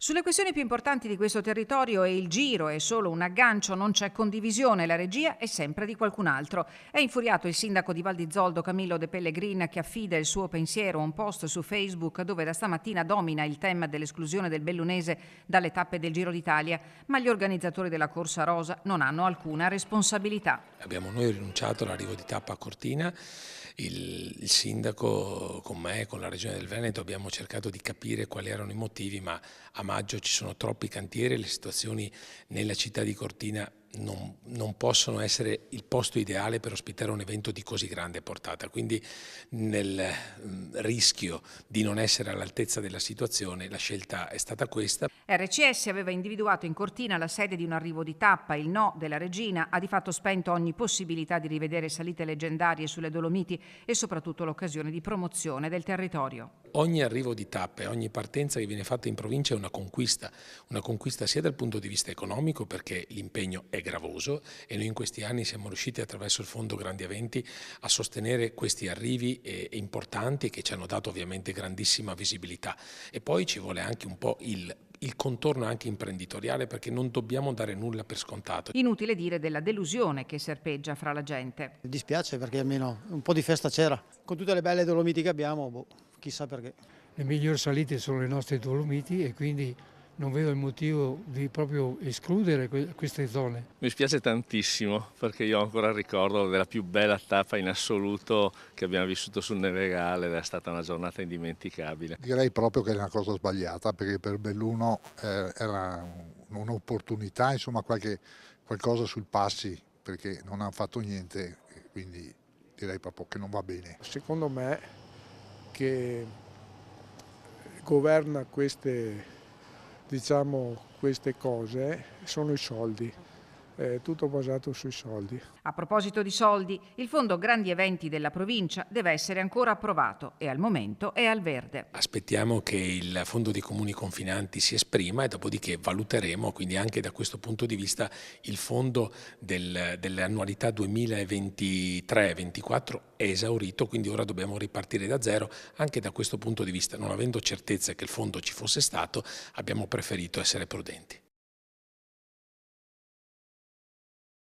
Sulle questioni più importanti di questo territorio e il giro è solo un aggancio, non c'è condivisione, la regia è sempre di qualcun altro. È infuriato il sindaco di Val di Zoldo, Camillo De Pellegrin, che affida il suo pensiero a un post su Facebook dove da stamattina domina il tema dell'esclusione del bellunese dalle tappe del Giro d'Italia, ma gli organizzatori della Corsa Rosa non hanno alcuna responsabilità. Abbiamo noi rinunciato all'arrivo di tappa a Cortina, il sindaco con me, con la Regione del Veneto abbiamo cercato di capire quali erano i motivi, ma a maggio ci sono troppi cantieri e le situazioni nella città di Cortina non possono essere il posto ideale per ospitare un evento di così grande portata, quindi nel rischio di non essere all'altezza della situazione la scelta è stata questa. RCS aveva individuato in Cortina la sede di un arrivo di tappa, il no della Regina ha di fatto spento ogni possibilità di rivedere salite leggendarie sulle Dolomiti e soprattutto l'occasione di promozione del territorio. Ogni arrivo di tappe, ogni partenza che viene fatta in provincia è una conquista sia dal punto di vista economico perché l'impegno è gravoso e noi in questi anni siamo riusciti attraverso il Fondo Grandi Eventi a sostenere questi arrivi importanti che ci hanno dato ovviamente grandissima visibilità e poi ci vuole anche un po' il contorno anche imprenditoriale perché non dobbiamo dare nulla per scontato. Inutile dire della delusione che serpeggia fra la gente. Mi dispiace perché almeno un po' di festa c'era. Con tutte le belle Dolomiti che abbiamo, chissà perché. Le migliori salite sono le nostre Dolomiti e quindi non vedo il motivo di proprio escludere queste zone. Mi spiace tantissimo perché io ho ancora il ricordo della più bella tappa in assoluto che abbiamo vissuto sul Nevegale ed è stata una giornata indimenticabile. Direi proprio che è una cosa sbagliata perché per Belluno era un'opportunità, insomma qualcosa sul passi perché non hanno fatto niente, quindi direi proprio che non va bene. Secondo me che governa queste cose sono i soldi, è tutto basato sui soldi. A proposito di soldi, il Fondo Grandi Eventi della provincia deve essere ancora approvato e al momento è al verde. Aspettiamo che il Fondo dei Comuni Confinanti si esprima e dopodiché valuteremo, quindi anche da questo punto di vista, il fondo delle annualità 2023-24 è esaurito, quindi ora dobbiamo ripartire da zero. Anche da questo punto di vista, non avendo certezza che il fondo ci fosse stato, abbiamo preferito essere prudenti.